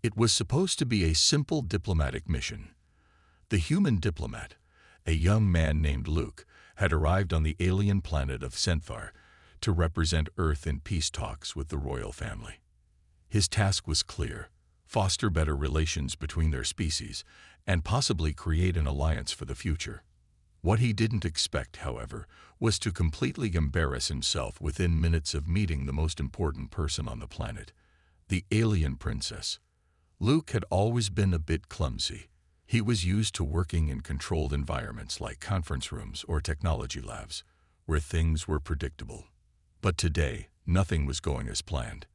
It was supposed to be a simple diplomatic mission. The human diplomat, a young man named Luke, had arrived on the alien planet of Sci-Fi to represent Earth in peace talks with the royal family. His task was clear: foster better relations between their species and possibly create an alliance for the future. What he didn't expect, however, was to completely embarrass himself within minutes of meeting the most important person on the planet, the alien princess. Luke had always been a bit clumsy. He was used to working in controlled environments like conference rooms or technology labs, where things were predictable. But today, nothing was going as planned.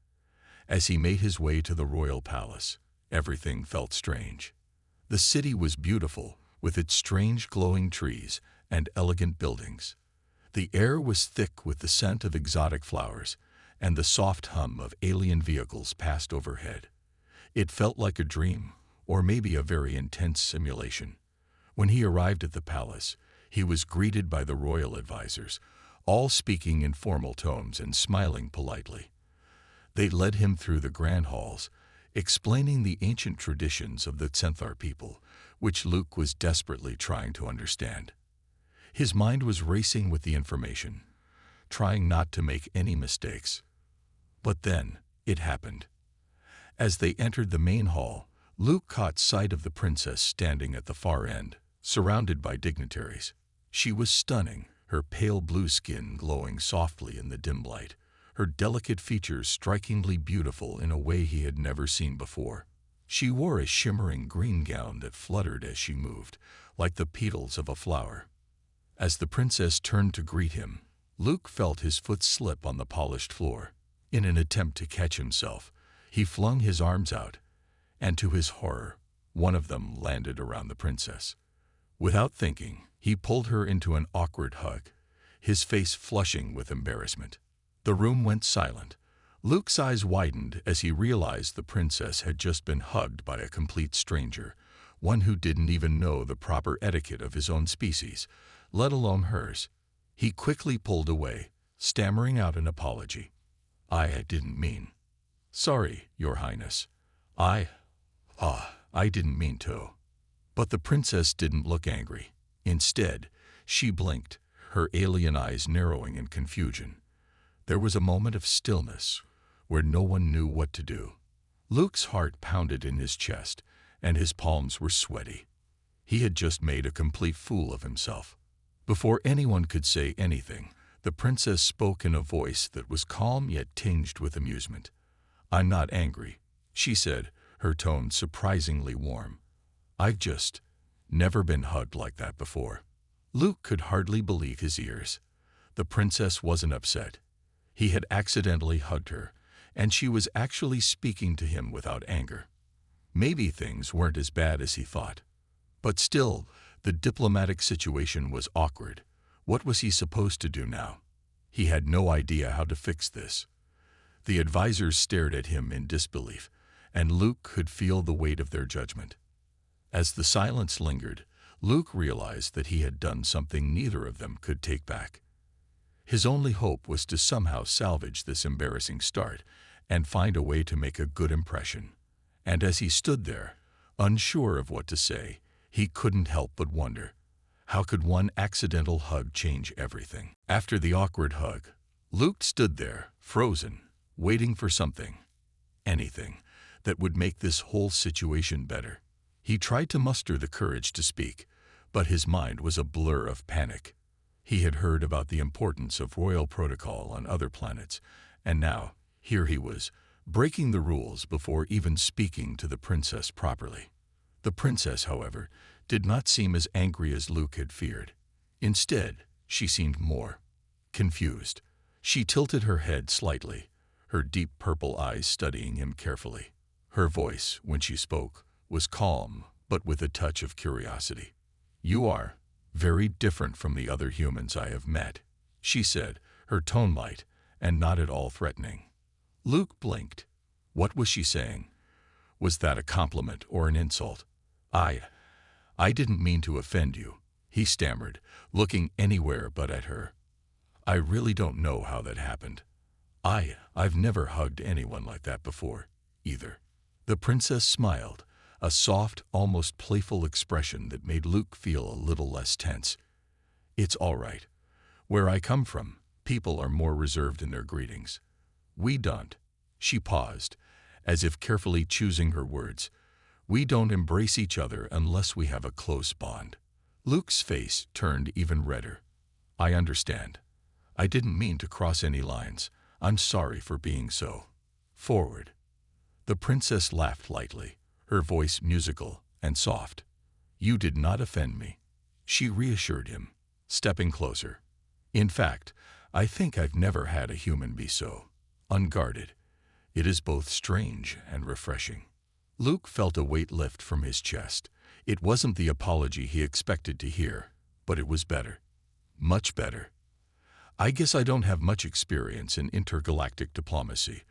As he made his way to the royal palace, everything felt strange. The city was beautiful, with its strange glowing trees and elegant buildings. The air was thick with the scent of exotic flowers, and the soft hum of alien vehicles passed overhead. It felt like a dream, or maybe a very intense simulation. When he arrived at the palace, he was greeted by the royal advisors, all speaking in formal tones and smiling politely. They led him through the grand halls, explaining the ancient traditions of the Sci-Fi people, which Luke was desperately trying to understand. His mind was racing with the information, trying not to make any mistakes. But then, it happened. As they entered the main hall, Luke caught sight of the princess standing at the far end, surrounded by dignitaries. She was stunning, her pale blue skin glowing softly in the dim light, her delicate features strikingly beautiful in a way he had never seen before. She wore a shimmering green gown that fluttered as she moved, like the petals of a flower. As the princess turned to greet him, Luke felt his foot slip on the polished floor. In an attempt to catch himself, he flung his arms out, and to his horror, one of them landed around the princess. Without thinking, he pulled her into an awkward hug, his face flushing with embarrassment. The room went silent. Luke's eyes widened as he realized the princess had just been hugged by a complete stranger, one who didn't even know the proper etiquette of his own species, let alone hers. He quickly pulled away, stammering out an apology. "I didn't mean." "Sorry, Your Highness. I didn't mean to." But the princess didn't look angry. Instead, she blinked, her alien eyes narrowing in confusion. There was a moment of stillness, where no one knew what to do. Luke's heart pounded in his chest, and his palms were sweaty. He had just made a complete fool of himself. Before anyone could say anything, the princess spoke in a voice that was calm yet tinged with amusement. "I'm not angry," she said, her tone surprisingly warm. "I've just never been hugged like that before." Luke could hardly believe his ears. The princess wasn't upset. He had accidentally hugged her, and she was actually speaking to him without anger. Maybe things weren't as bad as he thought. But still, the diplomatic situation was awkward. What was he supposed to do now? He had no idea how to fix this. The advisors stared at him in disbelief, and Luke could feel the weight of their judgment. As the silence lingered, Luke realized that he had done something neither of them could take back. His only hope was to somehow salvage this embarrassing start and find a way to make a good impression. And as he stood there, unsure of what to say, he couldn't help but wonder, how could one accidental hug change everything? After the awkward hug, Luke stood there, frozen, waiting for something, anything, that would make this whole situation better. He tried to muster the courage to speak, but his mind was a blur of panic. He had heard about the importance of royal protocol on other planets, and now, here he was, breaking the rules before even speaking to the princess properly. The princess, however, did not seem as angry as Luke had feared. Instead, she seemed more confused. She tilted her head slightly, her deep purple eyes studying him carefully. Her voice, when she spoke, was calm, but with a touch of curiosity. "You are very different from the other humans I have met," she said, her tone light and not at all threatening. Luke blinked. What was she saying? Was that a compliment or an insult? I didn't mean to offend you," he stammered, looking anywhere but at her. "I really don't know how that happened. I've never hugged anyone like that before, either." The princess smiled, a soft, almost playful expression that made Luke feel a little less tense. "It's all right. Where I come from, people are more reserved in their greetings. We don't." She paused, as if carefully choosing her words. "We don't embrace each other unless we have a close bond." Luke's face turned even redder. "I understand. I didn't mean to cross any lines. I'm sorry for being so forward." The princess laughed lightly, her voice musical and soft. "You did not offend me," she reassured him, stepping closer. "In fact, I think I've never had a human be so unguarded. It is both strange and refreshing." Luke felt a weight lift from his chest. It wasn't the apology he expected to hear, but it was better. Much better. "I guess I don't have much experience in intergalactic diplomacy,"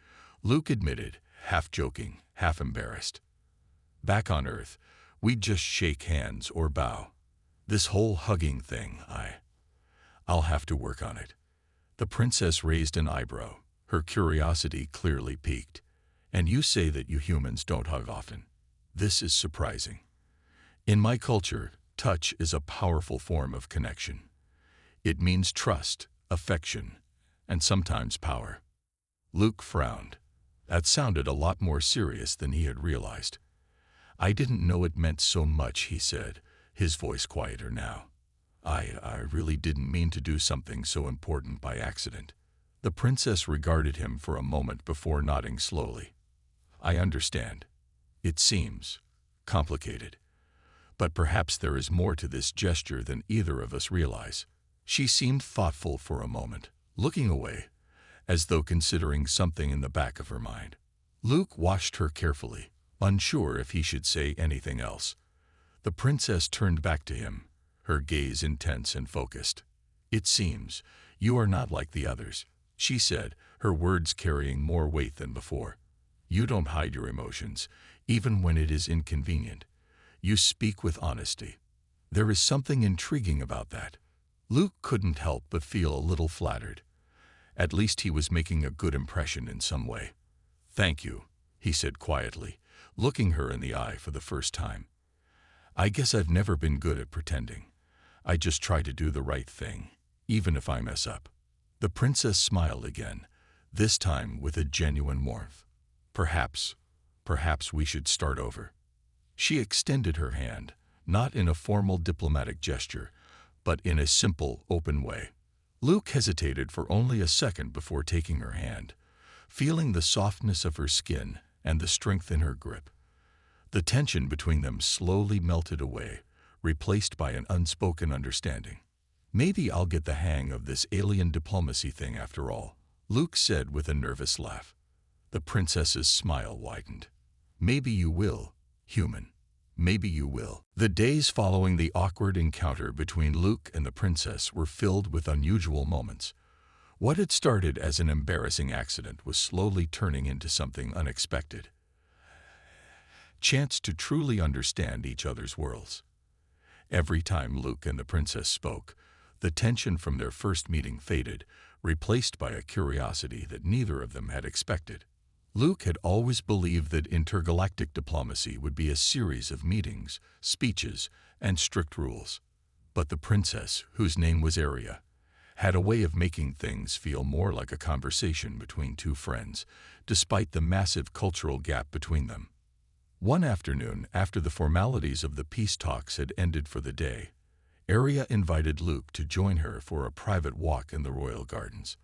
Luke admitted, half joking, half embarrassed. "Back on Earth, we'd just shake hands or bow. This whole hugging thing, I'll have to work on it." The princess raised an eyebrow, her curiosity clearly piqued. "And you say that you humans don't hug often. This is surprising. In my culture, touch is a powerful form of connection. It means trust, affection, and sometimes power." Luke frowned. That sounded a lot more serious than he had realized. "I didn't know it meant so much," he said, his voice quieter now. I really didn't mean to do something so important by accident." The princess regarded him for a moment before nodding slowly. "I understand. It seems complicated. But perhaps there is more to this gesture than either of us realize." She seemed thoughtful for a moment, looking away, as though considering something in the back of her mind. Luke watched her carefully, unsure if he should say anything else. The princess turned back to him, her gaze intense and focused. "It seems you are not like the others," she said, her words carrying more weight than before. "You don't hide your emotions, even when it is inconvenient. You speak with honesty. There is something intriguing about that." Luke couldn't help but feel a little flattered. At least he was making a good impression in some way. "Thank you," he said quietly, looking her in the eye for the first time. "I guess I've never been good at pretending. I just try to do the right thing, even if I mess up." The princess smiled again, this time with a genuine warmth. Perhaps we should start over." She extended her hand, not in a formal diplomatic gesture, but in a simple, open way. Luke hesitated for only a second before taking her hand, feeling the softness of her skin and the strength in her grip. The tension between them slowly melted away, replaced by an unspoken understanding. "Maybe I'll get the hang of this alien diplomacy thing after all," Luke said with a nervous laugh. The princess's smile widened. "Maybe you will, human. Maybe you will." The days following the awkward encounter between Luke and the princess were filled with unusual moments. What had started as an embarrassing accident was slowly turning into something unexpected. Chance to truly understand each other's worlds. Every time Luke and the princess spoke, the tension from their first meeting faded, replaced by a curiosity that neither of them had expected. Luke had always believed that intergalactic diplomacy would be a series of meetings, speeches, and strict rules. But the princess, whose name was Arya, had a way of making things feel more like a conversation between two friends, despite the massive cultural gap between them. One afternoon, after the formalities of the peace talks had ended for the day, Arya invited Luke to join her for a private walk in the royal gardens.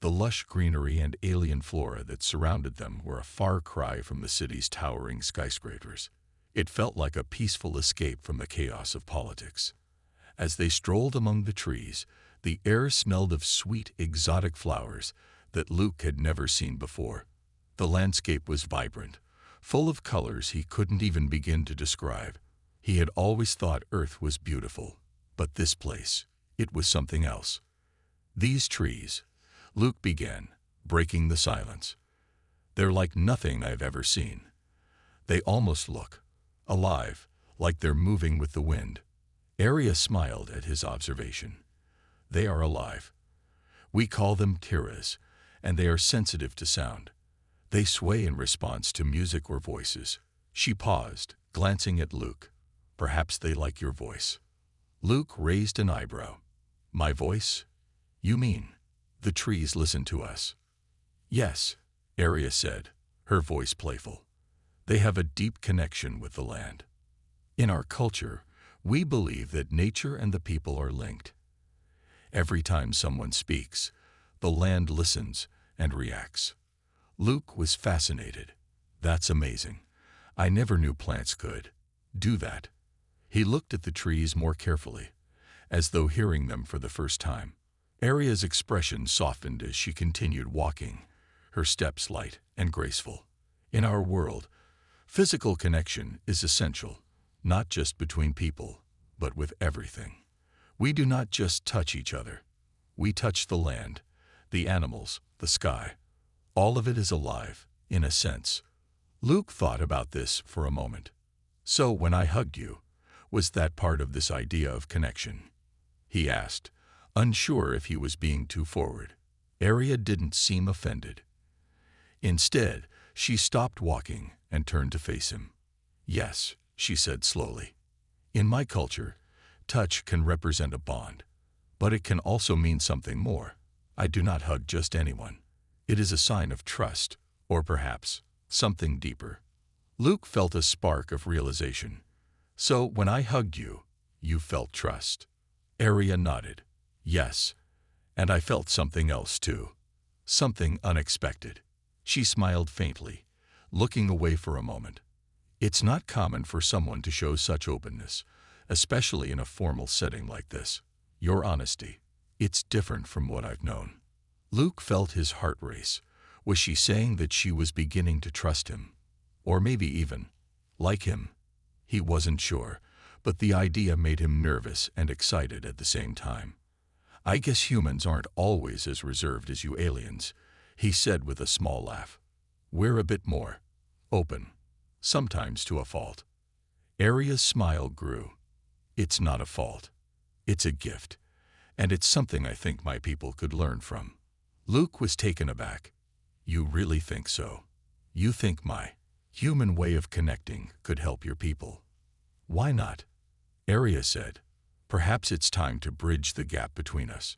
The lush greenery and alien flora that surrounded them were a far cry from the city's towering skyscrapers. It felt like a peaceful escape from the chaos of politics. As they strolled among the trees, the air smelled of sweet, exotic flowers that Luke had never seen before. The landscape was vibrant, full of colors he couldn't even begin to describe. He had always thought Earth was beautiful, but this place, it was something else. "These trees," Luke began, breaking the silence. "They're like nothing I've ever seen. They almost look alive, like they're moving with the wind." Arya smiled at his observation. "They are alive. We call them tiras, and they are sensitive to sound. They sway in response to music or voices. She paused, glancing at Luke. Perhaps they like your voice. Luke raised an eyebrow. My voice? You mean the trees listen to us? Yes, Arya said, her voice playful. They have a deep connection with the land. In our culture, we believe that nature and the people are linked. Every time someone speaks, the land listens and reacts. Luke was fascinated. That's amazing. I never knew plants could do that. He looked at the trees more carefully, as though hearing them for the first time. Arya's expression softened as she continued walking, her steps light and graceful. In our world, physical connection is essential, not just between people, but with everything. We do not just touch each other. We touch the land, the animals, the sky. All of it is alive, in a sense. Luke thought about this for a moment. So when I hugged you, was that part of this idea of connection? He asked, unsure if he was being too forward. Arya didn't seem offended. Instead, she stopped walking and turned to face him. Yes, she said slowly. In my culture, touch can represent a bond, but it can also mean something more. I do not hug just anyone. It is a sign of trust, or perhaps something deeper. Luke felt a spark of realization. So when I hugged you, you felt trust. Arya nodded. Yes, and I felt something else too. Something unexpected. She smiled faintly, looking away for a moment. It's not common for someone to show such openness, especially in a formal setting like this. Your honesty, it's different from what I've known. Luke felt his heart race. Was she saying that she was beginning to trust him? Or maybe even like him? He wasn't sure, but the idea made him nervous and excited at the same time. I guess humans aren't always as reserved as you aliens, he said with a small laugh. We're a bit more open, sometimes to a fault. Arya's smile grew. It's not a fault. It's a gift, and it's something I think my people could learn from. Luke was taken aback. You really think so? You think my human way of connecting could help your people? Why not? Arya said. Perhaps it's time to bridge the gap between us,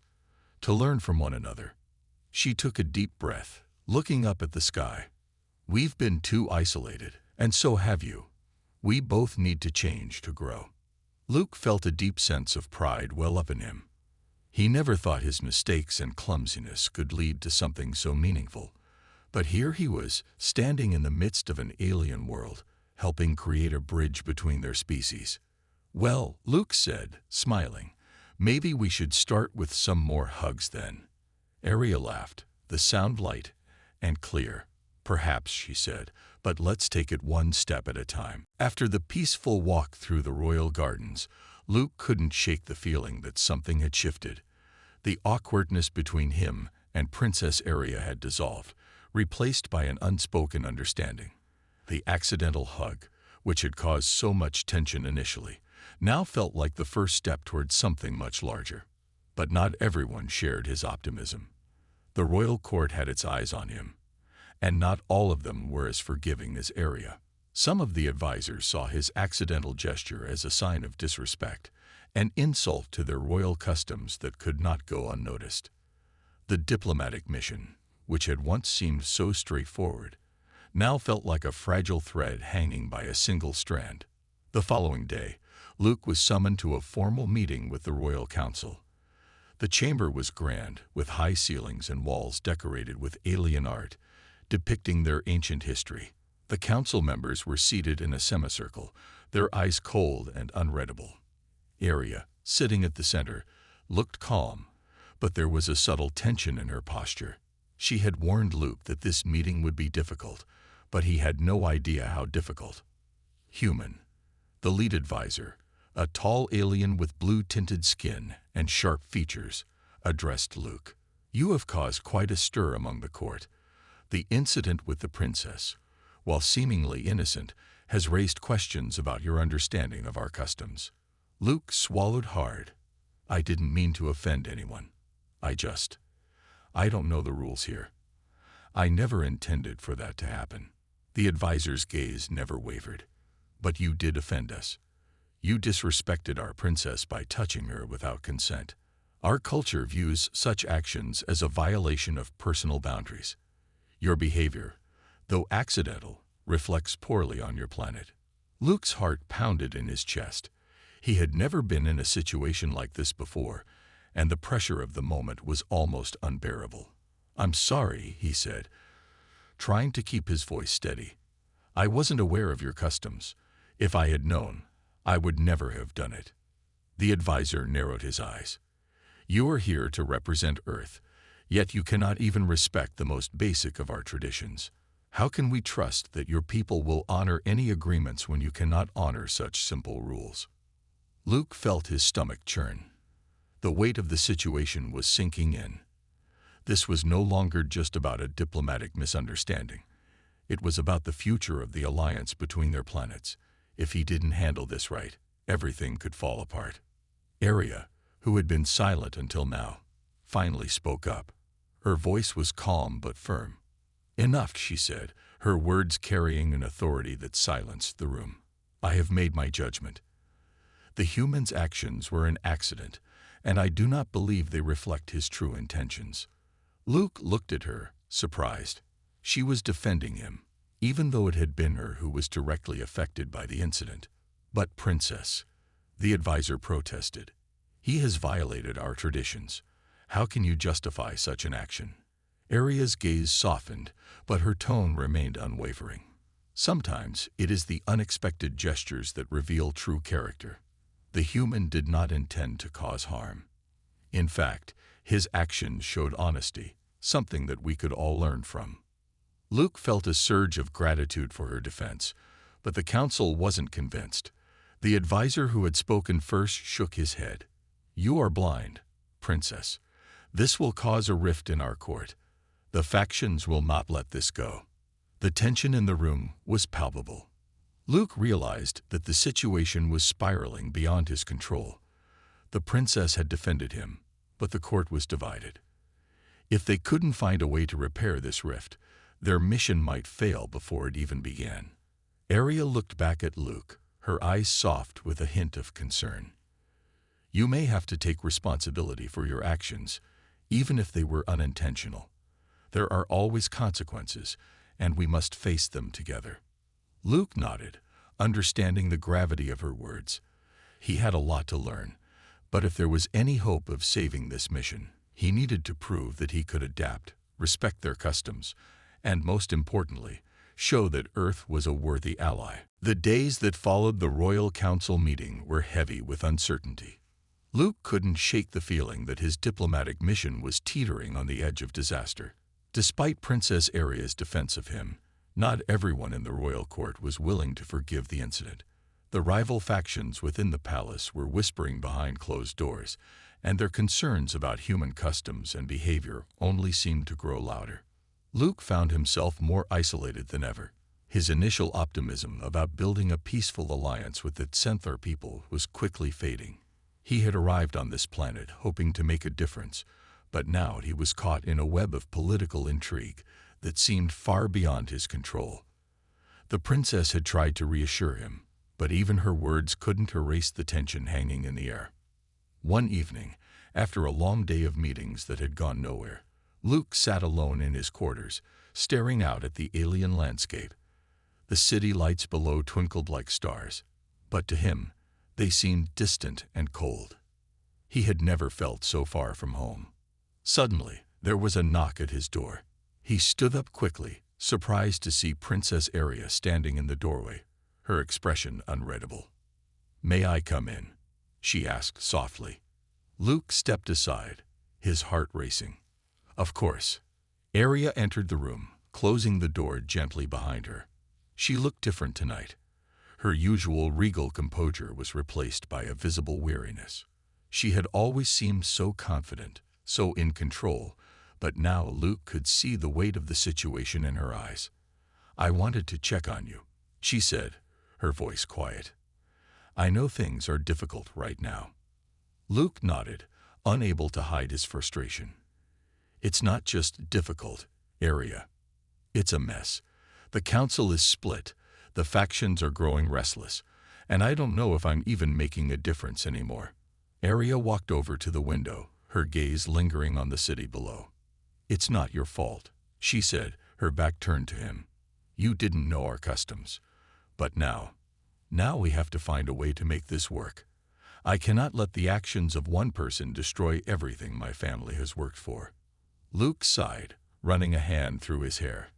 to learn from one another. She took a deep breath, looking up at the sky. We've been too isolated, and so have you. We both need to change to grow. Luke felt a deep sense of pride well up in him. He never thought his mistakes and clumsiness could lead to something so meaningful. But here he was, standing in the midst of an alien world, helping create a bridge between their species. Well, Luke said, smiling, maybe we should start with some more hugs then. Arya laughed, the sound light and clear. Perhaps, she said, but let's take it one step at a time. After the peaceful walk through the royal gardens, Luke couldn't shake the feeling that something had shifted. The awkwardness between him and Princess Arya had dissolved, replaced by an unspoken understanding. The accidental hug, which had caused so much tension initially, now felt like the first step towards something much larger. But not everyone shared his optimism. The royal court had its eyes on him, and not all of them were as forgiving as Arya. Some of the advisors saw his accidental gesture as a sign of disrespect, an insult to their royal customs that could not go unnoticed. The diplomatic mission, which had once seemed so straightforward, now felt like a fragile thread hanging by a single strand. The following day, Luke was summoned to a formal meeting with the royal council. The chamber was grand, with high ceilings and walls decorated with alien art, depicting their ancient history. The council members were seated in a semicircle, their eyes cold and unreadable. Arya, sitting at the center, looked calm, but there was a subtle tension in her posture. She had warned Luke that this meeting would be difficult, but he had no idea how difficult. Human, the lead advisor, a tall alien with blue-tinted skin and sharp features, addressed Luke. You have caused quite a stir among the court. The incident with the princess, while seemingly innocent, has raised questions about your understanding of our customs. Luke swallowed hard. I didn't mean to offend anyone. I don't know the rules here. I never intended for that to happen. The advisor's gaze never wavered. But you did offend us. You disrespected our princess by touching her without consent. Our culture views such actions as a violation of personal boundaries. Your behavior, though accidental, reflects poorly on your planet. Luke's heart pounded in his chest. He had never been in a situation like this before, and the pressure of the moment was almost unbearable. I'm sorry, he said, trying to keep his voice steady. I wasn't aware of your customs. If I had known, I would never have done it. The advisor narrowed his eyes. You are here to represent Earth, yet you cannot even respect the most basic of our traditions. How can we trust that your people will honor any agreements when you cannot honor such simple rules? Luke felt his stomach churn. The weight of the situation was sinking in. This was no longer just about a diplomatic misunderstanding. It was about the future of the alliance between their planets. If he didn't handle this right, everything could fall apart. Arya, who had been silent until now, finally spoke up. Her voice was calm but firm. Enough, she said, her words carrying an authority that silenced the room. I have made my judgment. The human's actions were an accident, and I do not believe they reflect his true intentions. Luke looked at her, surprised. She was defending him, even though it had been her who was directly affected by the incident. But Princess, the advisor protested. He has violated our traditions. How can you justify such an action? Arya's gaze softened, but her tone remained unwavering. Sometimes it is the unexpected gestures that reveal true character. The human did not intend to cause harm. In fact, his actions showed honesty, something that we could all learn from. Luke felt a surge of gratitude for her defense, but the council wasn't convinced. The advisor who had spoken first shook his head. You are blind, Princess. This will cause a rift in our court. The factions will not let this go. The tension in the room was palpable. Luke realized that the situation was spiraling beyond his control. The princess had defended him, but the court was divided. If they couldn't find a way to repair this rift, their mission might fail before it even began. Arya looked back at Luke, her eyes soft with a hint of concern. You may have to take responsibility for your actions, even if they were unintentional. There are always consequences, and we must face them together. Luke nodded, understanding the gravity of her words. He had a lot to learn, but if there was any hope of saving this mission, he needed to prove that he could adapt, respect their customs, and most importantly, show that Earth was a worthy ally. The days that followed the Royal Council meeting were heavy with uncertainty. Luke couldn't shake the feeling that his diplomatic mission was teetering on the edge of disaster. Despite Princess Arya's defense of him, not everyone in the royal court was willing to forgive the incident. The rival factions within the palace were whispering behind closed doors, and their concerns about human customs and behavior only seemed to grow louder. Luke found himself more isolated than ever. His initial optimism about building a peaceful alliance with the Centaur people was quickly fading. He had arrived on this planet hoping to make a difference, but now he was caught in a web of political intrigue that seemed far beyond his control. The princess had tried to reassure him, but even her words couldn't erase the tension hanging in the air. One evening, after a long day of meetings that had gone nowhere, Luke sat alone in his quarters, staring out at the alien landscape. The city lights below twinkled like stars, but to him, they seemed distant and cold. He had never felt so far from home. Suddenly, there was a knock at his door. He stood up quickly, surprised to see Princess Arya standing in the doorway, her expression unreadable. "May I come in?" she asked softly. Luke stepped aside, his heart racing. Of course. Arya entered the room, closing the door gently behind her. She looked different tonight. Her usual regal composure was replaced by a visible weariness. She had always seemed so confident, so in control, but now Luke could see the weight of the situation in her eyes. "I wanted to check on you," she said, her voice quiet. "I know things are difficult right now." Luke nodded, unable to hide his frustration. "It's not just difficult, Arya. It's a mess. The council is split, the factions are growing restless, and I don't know if I'm even making a difference anymore. Arya walked over to the window, her gaze lingering on the city below. It's not your fault, she said, her back turned to him. You didn't know our customs. But now we have to find a way to make this work. I cannot let the actions of one person destroy everything my family has worked for. Luke sighed, running a hand through his hair.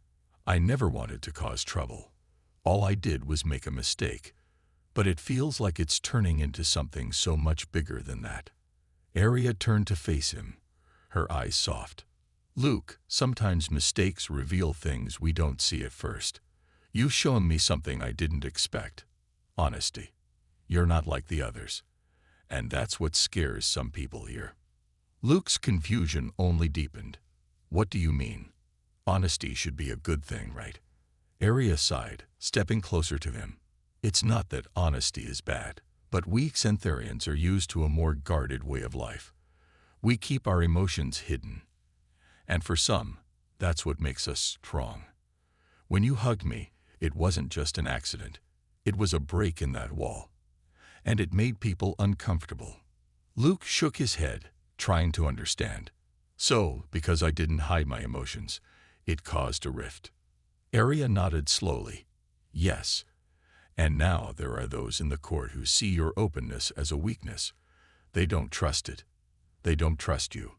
I never wanted to cause trouble. All I did was make a mistake. But it feels like it's turning into something so much bigger than that. Arya turned to face him, her eyes soft. Luke, sometimes mistakes reveal things we don't see at first. You've shown me something I didn't expect. Honesty. You're not like the others. And that's what scares some people here. Luke's confusion only deepened. What do you mean? Honesty should be a good thing, right? Arya sighed, stepping closer to him. It's not that honesty is bad, but we Xantharians are used to a more guarded way of life. We keep our emotions hidden. And for some, that's what makes us strong. When you hugged me, it wasn't just an accident. It was a break in that wall. And it made people uncomfortable. Luke shook his head, trying to understand. So, because I didn't hide my emotions, it caused a rift. Arya nodded slowly. Yes. And now there are those in the court who see your openness as a weakness. They don't trust it. They don't trust you.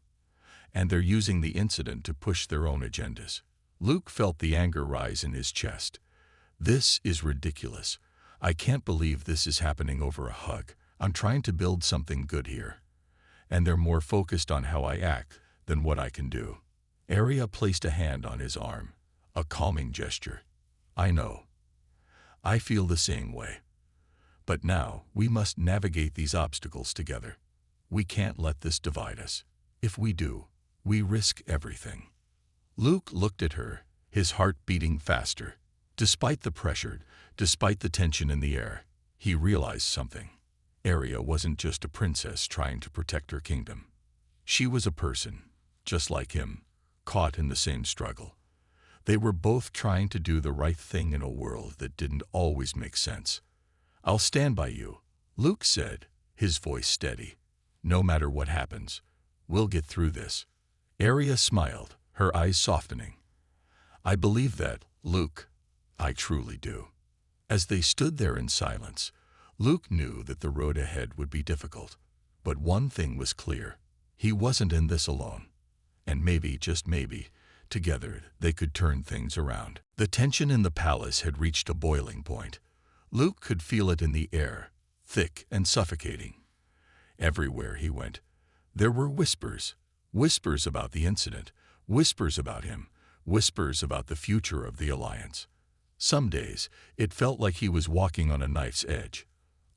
And they're using the incident to push their own agendas. Luke felt the anger rise in his chest. This is ridiculous. I can't believe this is happening over a hug. I'm trying to build something good here. And they're more focused on how I act than what I can do. Arya placed a hand on his arm, a calming gesture. I know. I feel the same way. But now we must navigate these obstacles together. We can't let this divide us. If we do, we risk everything. Luke looked at her, his heart beating faster. Despite the pressure, despite the tension in the air, he realized something. Arya wasn't just a princess trying to protect her kingdom. She was a person, just like him, caught in the same struggle. They were both trying to do the right thing in a world that didn't always make sense. I'll stand by you, Luke said, his voice steady. No matter what happens, we'll get through this. Arya smiled, her eyes softening. I believe that, Luke. I truly do. As they stood there in silence, Luke knew that the road ahead would be difficult. But one thing was clear. He wasn't in this alone. And maybe, just maybe, together they could turn things around. The tension in the palace had reached a boiling point. Luke could feel it in the air, thick and suffocating. Everywhere he went, there were whispers. Whispers about the incident, whispers about him, whispers about the future of the alliance. Some days, it felt like he was walking on a knife's edge,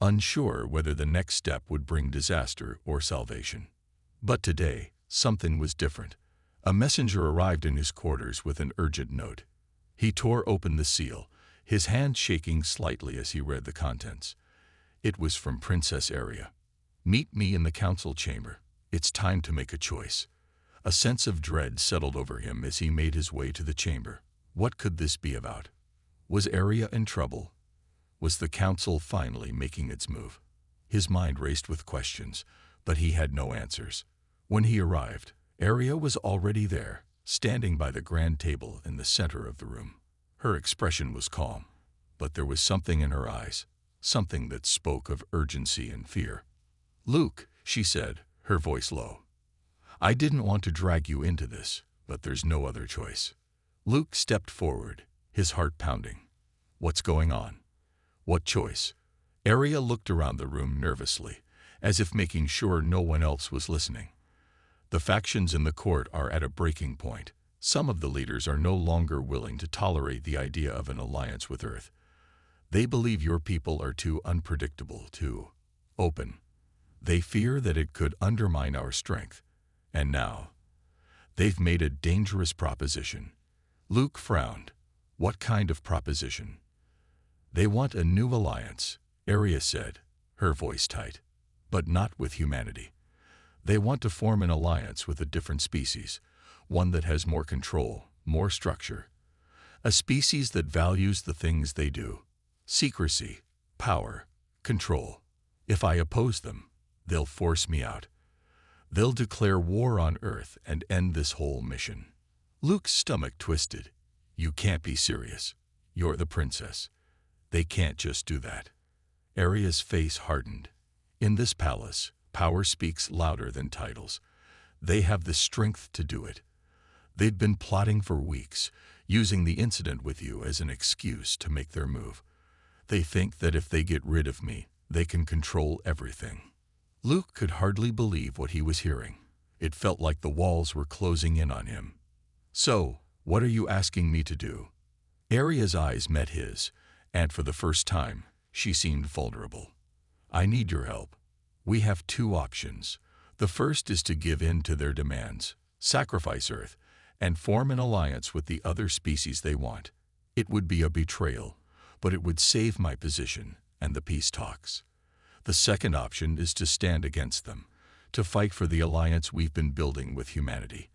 unsure whether the next step would bring disaster or salvation. But today, something was different. A messenger arrived in his quarters with an urgent note. He tore open the seal, his hand shaking slightly as he read the contents. It was from Princess Arya. Meet me in the council chamber. It's time to make a choice. A sense of dread settled over him as he made his way to the chamber. What could this be about? Was Arya in trouble? Was the council finally making its move? His mind raced with questions, but he had no answers. When he arrived, Arya was already there, standing by the grand table in the center of the room. Her expression was calm, but there was something in her eyes, something that spoke of urgency and fear. Luke, she said, her voice low. I didn't want to drag you into this, but there's no other choice. Luke stepped forward, his heart pounding. What's going on? What choice? Arya looked around the room nervously, as if making sure no one else was listening. The factions in the court are at a breaking point. Some of the leaders are no longer willing to tolerate the idea of an alliance with Earth. They believe your people are too unpredictable, too open. They fear that it could undermine our strength. And now, they've made a dangerous proposition. Luke frowned. What kind of proposition? They want a new alliance, Arya said, her voice tight. But not with humanity. They want to form an alliance with a different species, one that has more control, more structure. A species that values the things they do: secrecy, power, control. If I oppose them, they'll force me out. They'll declare war on Earth and end this whole mission. Luke's stomach twisted. You can't be serious. You're the princess. They can't just do that. Arya's face hardened. In this palace, power speaks louder than titles. They have the strength to do it. They'd been plotting for weeks, using the incident with you as an excuse to make their move. They think that if they get rid of me, they can control everything. Luke could hardly believe what he was hearing. It felt like the walls were closing in on him. So, what are you asking me to do? Arya's eyes met his, and for the first time, she seemed vulnerable. I need your help. We have two options. The first is to give in to their demands, sacrifice Earth, and form an alliance with the other species they want. It would be a betrayal, but it would save my position and the peace talks. The second option is to stand against them, to fight for the alliance we've been building with humanity.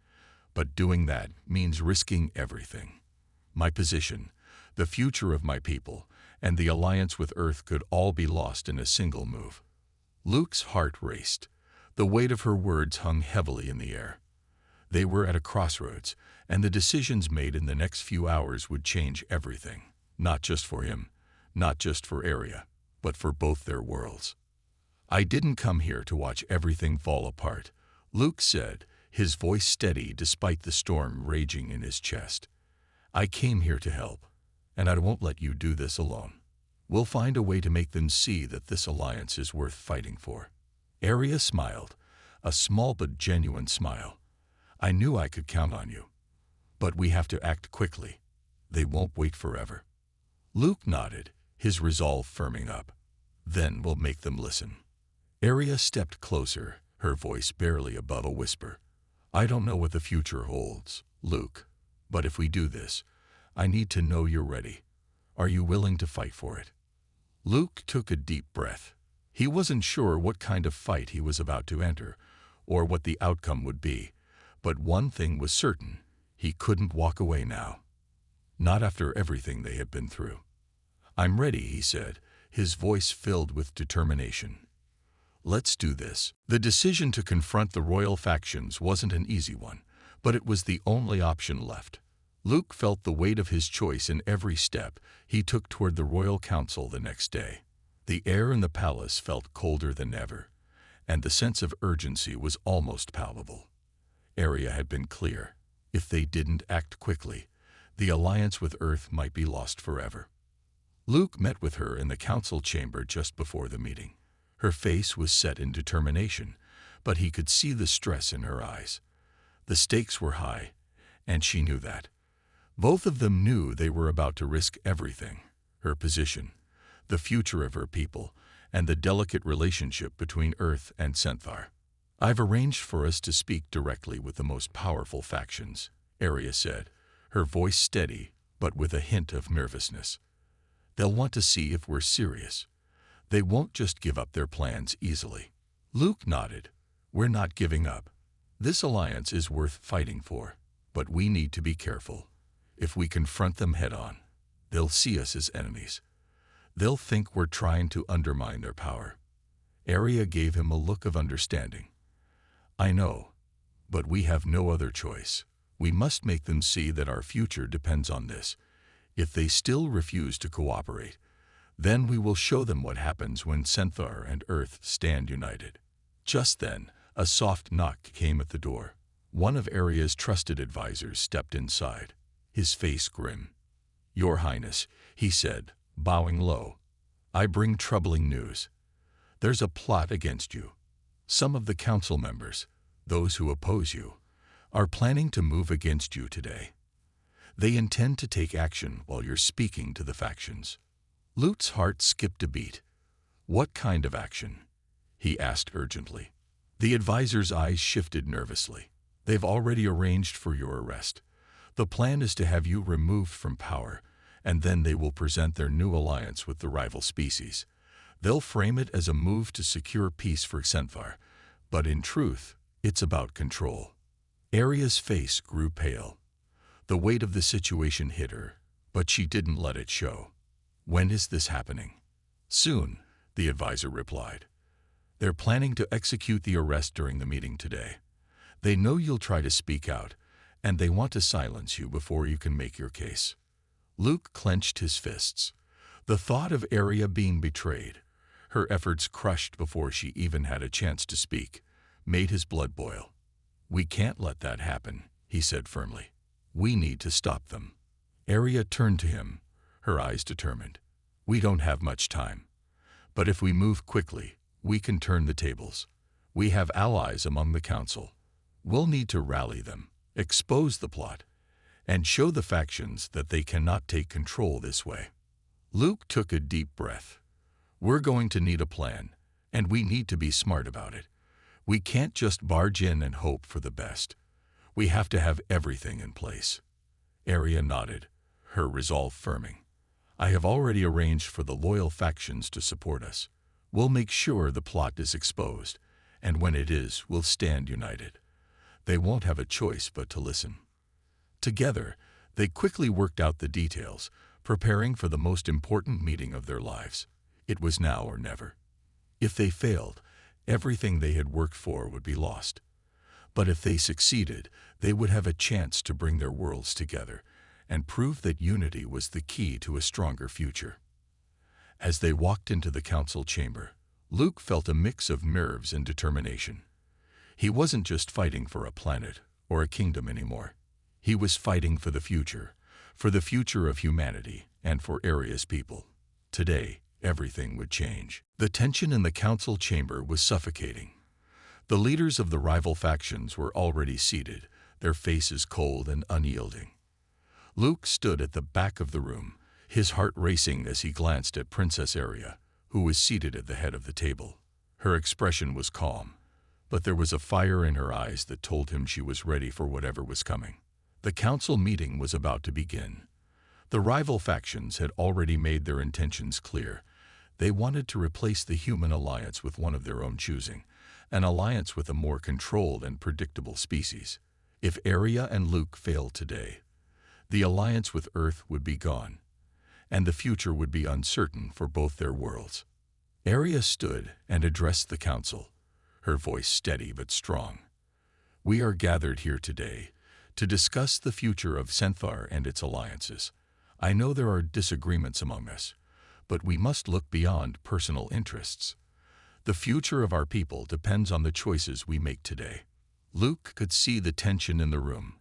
But doing that means risking everything. My position, the future of my people, and the alliance with Earth could all be lost in a single move. Luke's heart raced. The weight of her words hung heavily in the air. They were at a crossroads, and the decisions made in the next few hours would change everything. Not just for him, not just for Arya, but for both their worlds. I didn't come here to watch everything fall apart, Luke said, his voice steady despite the storm raging in his chest. I came here to help, and I won't let you do this alone. We'll find a way to make them see that this alliance is worth fighting for. Arya smiled, a small but genuine smile. I knew I could count on you. But we have to act quickly. They won't wait forever. Luke nodded, his resolve firming up. Then we'll make them listen. Arya stepped closer, her voice barely above a whisper. I don't know what the future holds, Luke, but if we do this, I need to know you're ready. Are you willing to fight for it? Luke took a deep breath. He wasn't sure what kind of fight he was about to enter, or what the outcome would be, but one thing was certain: he couldn't walk away now. Not after everything they had been through. I'm ready, he said, his voice filled with determination. Let's do this. The decision to confront the royal factions wasn't an easy one, but it was the only option left. Luke felt the weight of his choice in every step he took toward the royal council the next day. The air in the palace felt colder than ever, and the sense of urgency was almost palpable. Arya had been clear. If they didn't act quickly, the alliance with Earth might be lost forever. Luke met with her in the council chamber just before the meeting. Her face was set in determination, but he could see the stress in her eyes. The stakes were high, and she knew that. Both of them knew they were about to risk everything: her position, the future of her people, and the delicate relationship between Earth and Scenthar. I've arranged for us to speak directly with the most powerful factions, Arya said, her voice steady, but with a hint of nervousness. They'll want to see if we're serious. They won't just give up their plans easily. Luke nodded. We're not giving up. This alliance is worth fighting for, but we need to be careful. If we confront them head-on, they'll see us as enemies. They'll think we're trying to undermine their power. Arya gave him a look of understanding. I know, but we have no other choice. We must make them see that our future depends on this. If they still refuse to cooperate, then we will show them what happens when Scenthar and Earth stand united. Just then, a soft knock came at the door. One of Arya's trusted advisors stepped inside, his face grim. Your Highness, he said, bowing low. I bring troubling news. There's a plot against you. Some of the council members, those who oppose you, are planning to move against you today. They intend to take action while you're speaking to the factions. Luke's heart skipped a beat. What kind of action? He asked urgently. The advisor's eyes shifted nervously. They've already arranged for your arrest. The plan is to have you removed from power, and then they will present their new alliance with the rival species. They'll frame it as a move to secure peace for Scenthar, but in truth, it's about control. Arya's face grew pale. The weight of the situation hit her, But she didn't let it show. When is this happening? Soon, the advisor replied. They're planning to execute the arrest during the meeting today. They know you'll try to speak out, and they want to silence you before you can make your case. Luke clenched his fists. The thought of Arya being betrayed, her efforts crushed before she even had a chance to speak, made his blood boil. We can't let that happen, he said firmly. We need to stop them. Arya turned to him, her eyes determined. We don't have much time. But if we move quickly, we can turn the tables. We have allies among the council. We'll need to rally them, expose the plot, and show the factions that they cannot take control this way. Luke took a deep breath. We're going to need a plan, and we need to be smart about it. We can't just barge in and hope for the best. We have to have everything in place. Arya nodded, her resolve firming. I have already arranged for the loyal factions to support us. We'll make sure the plot is exposed, and when it is, we'll stand united. They won't have a choice but to listen. Together, they quickly worked out the details, preparing for the most important meeting of their lives. It was now or never. If they failed, everything they had worked for would be lost. But if they succeeded, they would have a chance to bring their worlds together and prove that unity was the key to a stronger future. As they walked into the council chamber, Luke felt a mix of nerves and determination. He wasn't just fighting for a planet or a kingdom anymore. He was fighting for the future of humanity, and for Arya's people. Today, everything would change. The tension in the council chamber was suffocating. The leaders of the rival factions were already seated, their faces cold and unyielding. Luke stood at the back of the room, his heart racing as he glanced at Princess Arya, who was seated at the head of the table. Her expression was calm, but there was a fire in her eyes that told him she was ready for whatever was coming. The council meeting was about to begin. The rival factions had already made their intentions clear. They wanted to replace the human alliance with one of their own choosing, an alliance with a more controlled and predictable species. If Arya and Luke failed today, the alliance with Earth would be gone, and the future would be uncertain for both their worlds. Arya stood and addressed the council, her voice steady but strong. We are gathered here today to discuss the future of Senthar and its alliances. I know there are disagreements among us, but we must look beyond personal interests. The future of our people depends on the choices we make today. Luke could see the tension in the room.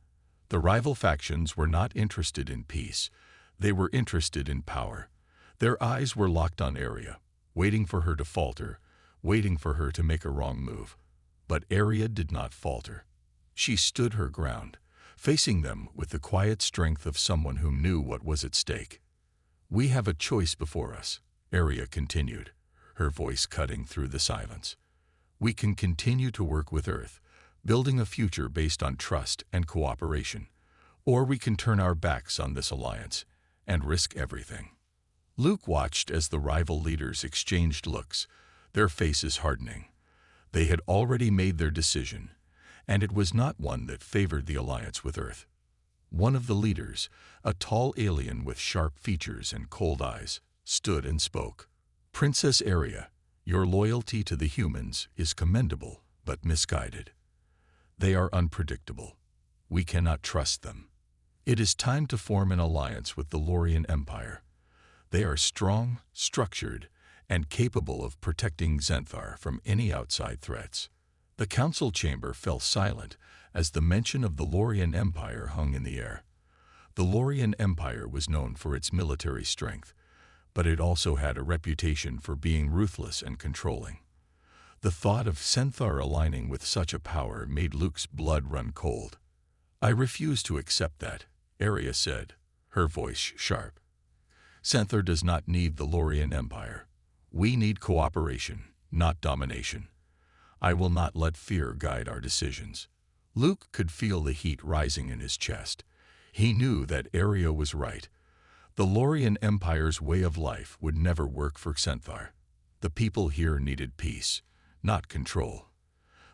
The rival factions were not interested in peace. They were interested in power. Their eyes were locked on Arya, waiting for her to falter, waiting for her to make a wrong move. But Arya did not falter. She stood her ground, facing them with the quiet strength of someone who knew what was at stake. We have a choice before us, Arya continued, her voice cutting through the silence. We can continue to work with Earth, building a future based on trust and cooperation, or we can turn our backs on this alliance and risk everything. Luke watched as the rival leaders exchanged looks, their faces hardening. They had already made their decision, and it was not one that favored the alliance with Earth. One of the leaders, a tall alien with sharp features and cold eyes, stood and spoke. Princess Arya, your loyalty to the humans is commendable but misguided. They are unpredictable. We cannot trust them. It is time to form an alliance with the Lorien Empire. They are strong, structured, and capable of protecting Zenthar from any outside threats. The council chamber fell silent as the mention of the Lorien Empire hung in the air. The Lorien Empire was known for its military strength, but it also had a reputation for being ruthless and controlling. The thought of Senthar aligning with such a power made Luke's blood run cold. I refuse to accept that, Arya said, her voice sharp. Senthar does not need the Lorien Empire. We need cooperation, not domination. I will not let fear guide our decisions. Luke could feel the heat rising in his chest. He knew that Arya was right. The Lorien Empire's way of life would never work for Senthar. The people here needed peace, not control.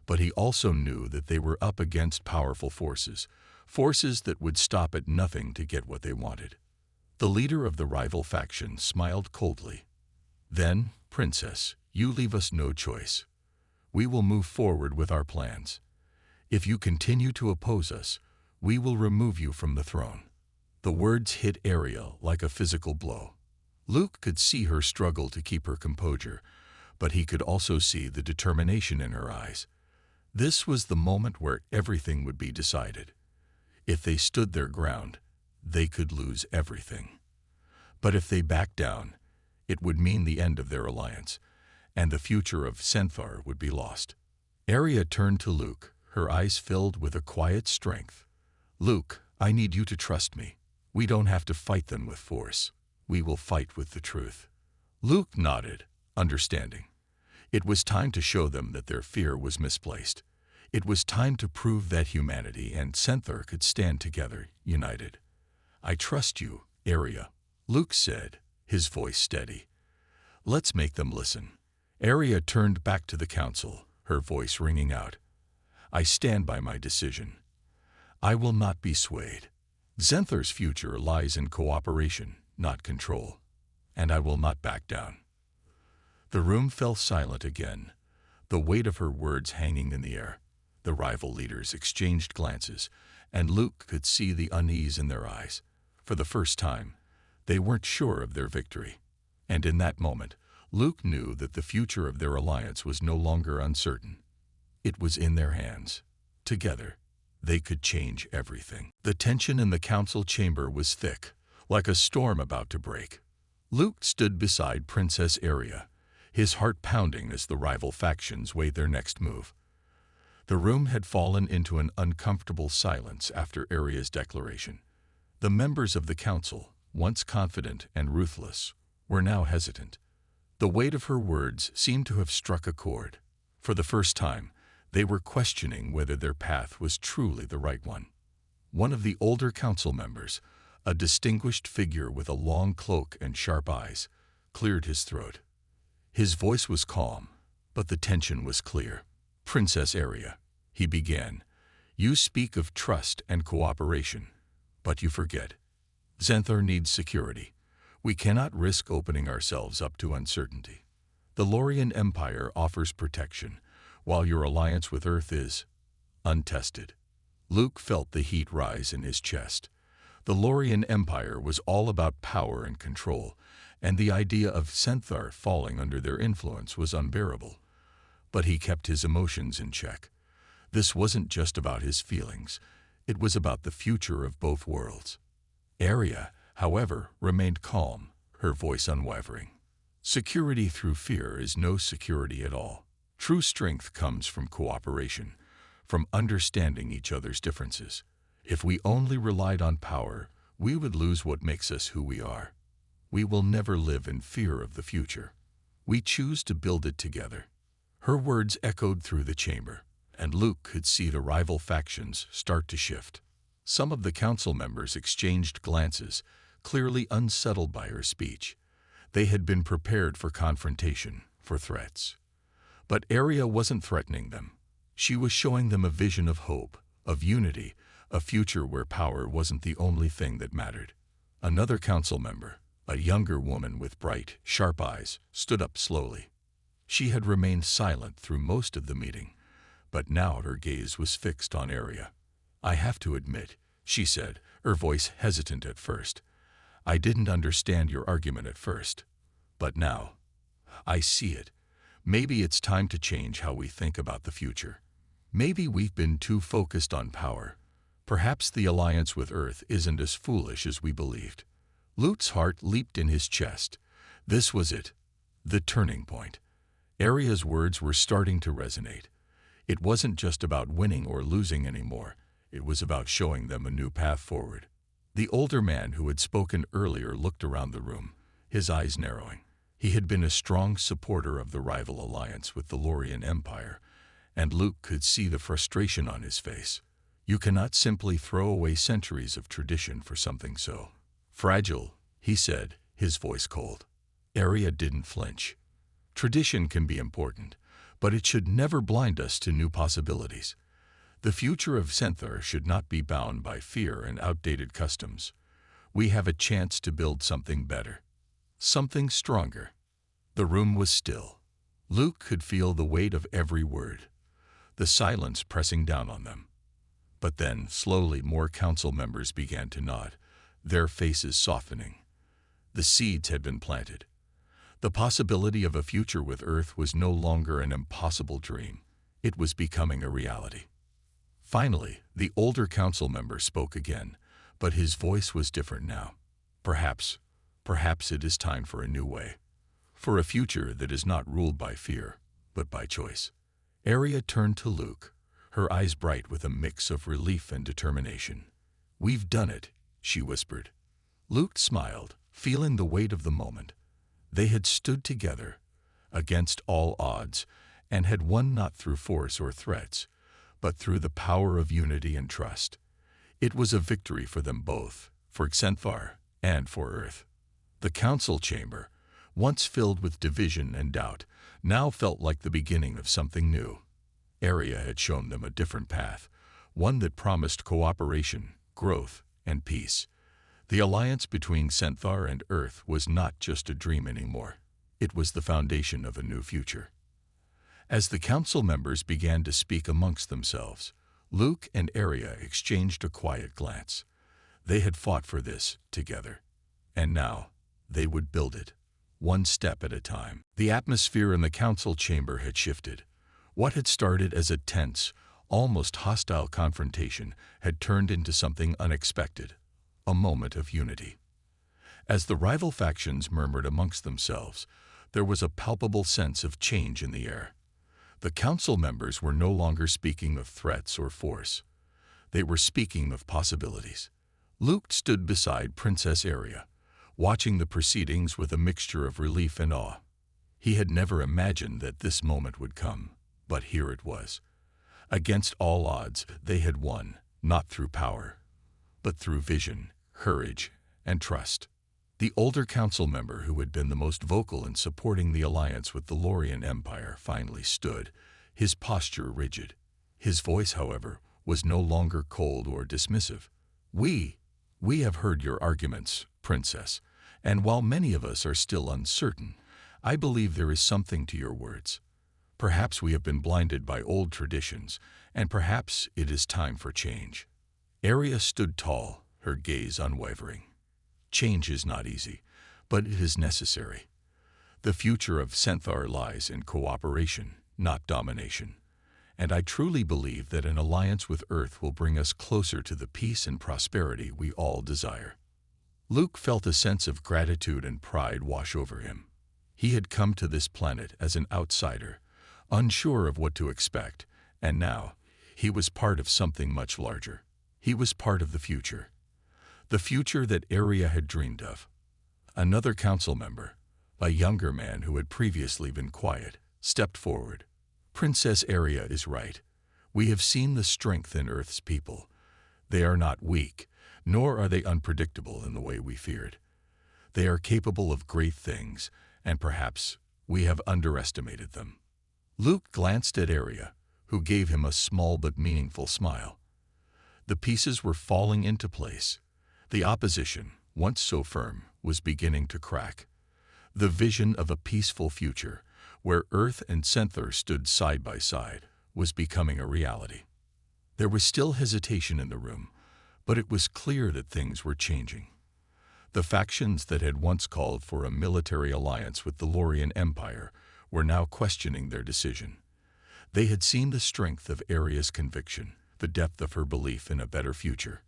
But he also knew that they were up against powerful forces, forces that would stop at nothing to get what they wanted. The leader of the rival faction smiled coldly. Then, Princess, you leave us no choice. We will move forward with our plans. If you continue to oppose us, we will remove you from the throne. The words hit Arya like a physical blow. Luke could see her struggle to keep her composure, but he could also see the determination in her eyes. This was the moment where everything would be decided. If they stood their ground, they could lose everything. But if they backed down, it would mean the end of their alliance, and the future of Senthar would be lost. Arya turned to Luke, her eyes filled with a quiet strength. Luke, I need you to trust me. We don't have to fight them with force. We will fight with the truth. Luke nodded, understanding. It was time to show them that their fear was misplaced. It was time to prove that humanity and Senthar could stand together, united. I trust you, Arya, Luke said, his voice steady. Let's make them listen. Arya turned back to the council, her voice ringing out. I stand by my decision. I will not be swayed. Zenthar's future lies in cooperation, not control, and I will not back down. The room fell silent again, the weight of her words hanging in the air. The rival leaders exchanged glances, and Luke could see the unease in their eyes. For the first time, they weren't sure of their victory. And in that moment, Luke knew that the future of their alliance was no longer uncertain. It was in their hands. Together, they could change everything. The tension in the council chamber was thick, like a storm about to break. Luke stood beside Princess Arya, his heart pounding as the rival factions weighed their next move. The room had fallen into an uncomfortable silence after Arya's declaration. The members of the council, once confident and ruthless, were now hesitant. The weight of her words seemed to have struck a chord. For the first time, they were questioning whether their path was truly the right one. One of the older council members, a distinguished figure with a long cloak and sharp eyes, cleared his throat. His voice was calm, but the tension was clear. Princess Arya, he began, you speak of trust and cooperation, but you forget. Zenthar needs security. We cannot risk opening ourselves up to uncertainty. The Lorien Empire offers protection, while your alliance with Earth is untested. Luke felt the heat rise in his chest. The Lorien Empire was all about power and control, and the idea of Senthar falling under their influence was unbearable. But he kept his emotions in check. This wasn't just about his feelings. It was about the future of both worlds. Arya, however, remained calm, her voice unwavering. Security through fear is no security at all. True strength comes from cooperation, from understanding each other's differences. If we only relied on power, we would lose what makes us who we are. We will never live in fear of the future. We choose to build it together. Her words echoed through the chamber, and Luke could see the rival factions start to shift. Some of the council members exchanged glances, clearly unsettled by her speech. They had been prepared for confrontation, for threats. But Arya wasn't threatening them. She was showing them a vision of hope, of unity, a future where power wasn't the only thing that mattered. Another council member, a younger woman with bright, sharp eyes, stood up slowly. She had remained silent through most of the meeting, but now her gaze was fixed on Arya. I have to admit, she said, her voice hesitant at first. I didn't understand your argument at first, but now I see it. Maybe it's time to change how we think about the future. Maybe we've been too focused on power. Perhaps the alliance with Earth isn't as foolish as we believed. Luke's heart leaped in his chest. This was it, the turning point. Arya's words were starting to resonate. It wasn't just about winning or losing anymore. It was about showing them a new path forward. The older man who had spoken earlier looked around the room, his eyes narrowing. He had been a strong supporter of the rival alliance with the Lorien Empire, and Luke could see the frustration on his face. You cannot simply throw away centuries of tradition for something so fragile, he said, his voice cold. Arya didn't flinch. Tradition can be important, but it should never blind us to new possibilities. The future of Senthar should not be bound by fear and outdated customs. We have a chance to build something better, something stronger. The room was still. Luke could feel the weight of every word, the silence pressing down on them. But then, slowly, more council members began to nod, their faces softening. The seeds had been planted. The possibility of a future with Earth was no longer an impossible dream. It was becoming a reality. Finally, the older council member spoke again, but his voice was different now. Perhaps it is time for a new way. For a future that is not ruled by fear, but by choice. Arya turned to Luke, her eyes bright with a mix of relief and determination. "We've done it," she whispered. Luke smiled, feeling the weight of the moment. They had stood together, against all odds, and had won not through force or threats, but through the power of unity and trust. It was a victory for them both, for Xanthar and for Earth. The council chamber, once filled with division and doubt, now felt like the beginning of something new. Arya had shown them a different path, one that promised cooperation, growth, and peace. The alliance between Xanthar and Earth was not just a dream anymore. It was the foundation of a new future. As the council members began to speak amongst themselves, Luke and Arya exchanged a quiet glance. They had fought for this together, and now they would build it, one step at a time. The atmosphere in the council chamber had shifted. What had started as a tense, almost hostile confrontation had turned into something unexpected, a moment of unity. As the rival factions murmured amongst themselves, there was a palpable sense of change in the air. The council members were no longer speaking of threats or force. They were speaking of possibilities. Luke stood beside Princess Arya, watching the proceedings with a mixture of relief and awe. He had never imagined that this moment would come, but here it was. Against all odds, they had won, not through power, but through vision, courage, and trust. The older council member who had been the most vocal in supporting the alliance with the Lorien Empire finally stood, his posture rigid. His voice, however, was no longer cold or dismissive. We have heard your arguments, Princess, and while many of us are still uncertain, I believe there is something to your words. Perhaps we have been blinded by old traditions, and perhaps it is time for change." Arya stood tall, her gaze unwavering. Change is not easy, but it is necessary. The future of Xanthar lies in cooperation, not domination. And I truly believe that an alliance with Earth will bring us closer to the peace and prosperity we all desire. Luke felt a sense of gratitude and pride wash over him. He had come to this planet as an outsider, unsure of what to expect, and now he was part of something much larger. He was part of the future that Arya had dreamed of. Another council member, a younger man who had previously been quiet, stepped forward. "Princess Arya is right. We have seen the strength in Earth's people. They are not weak, nor are they unpredictable in the way we feared. They are capable of great things, and perhaps we have underestimated them." Luke glanced at Arya, who gave him a small but meaningful smile. The pieces were falling into place. The opposition, once so firm, was beginning to crack. The vision of a peaceful future, where Earth and Xanthar stood side by side, was becoming a reality. There was still hesitation in the room, but it was clear that things were changing. The factions that had once called for a military alliance with the Lorien Empire were now questioning their decision. They had seen the strength of Arya's conviction, the depth of her belief in a better future.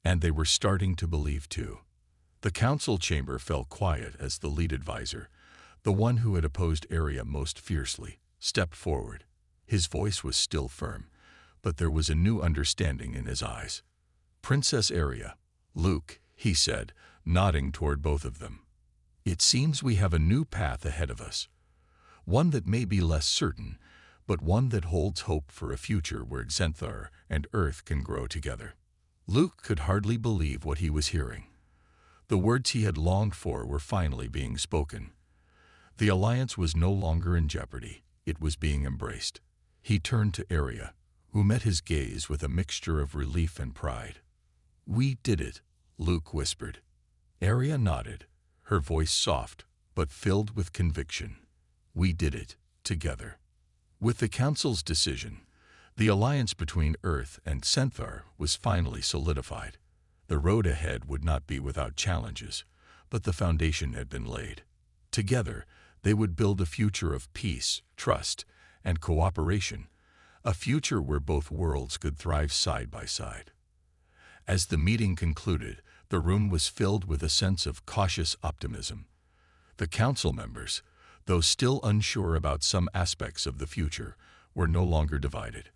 And they were starting to believe too. The council chamber fell quiet as the lead advisor, the one who had opposed Arya most fiercely, stepped forward. His voice was still firm, but there was a new understanding in his eyes. "Princess Arya, Luke," he said, nodding toward both of them. "It seems we have a new path ahead of us. One that may be less certain, but one that holds hope for a future where Xanthar and Earth can grow together." Luke could hardly believe what he was hearing. The words he had longed for were finally being spoken. The alliance was no longer in jeopardy, it was being embraced. He turned to Arya, who met his gaze with a mixture of relief and pride. "We did it," Luke whispered. Arya nodded, her voice soft, but filled with conviction. We did it, together. With the Council's decision, the alliance between Earth and Senthar was finally solidified. The road ahead would not be without challenges, but the foundation had been laid. Together, they would build a future of peace, trust, and cooperation, a future where both worlds could thrive side by side. As the meeting concluded, the room was filled with a sense of cautious optimism. The council members, though still unsure about some aspects of the future, were no longer divided.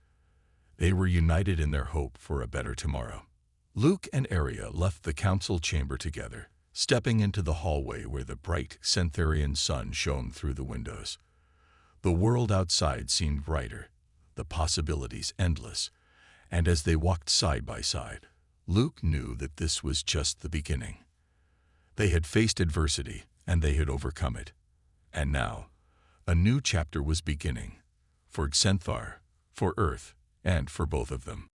They were united in their hope for a better tomorrow. Luke and Arya left the council chamber together, stepping into the hallway where the bright Sentharian sun shone through the windows. The world outside seemed brighter, the possibilities endless, and as they walked side by side, Luke knew that this was just the beginning. They had faced adversity, and they had overcome it. And now, a new chapter was beginning, for Senthar, for Earth, and for both of them.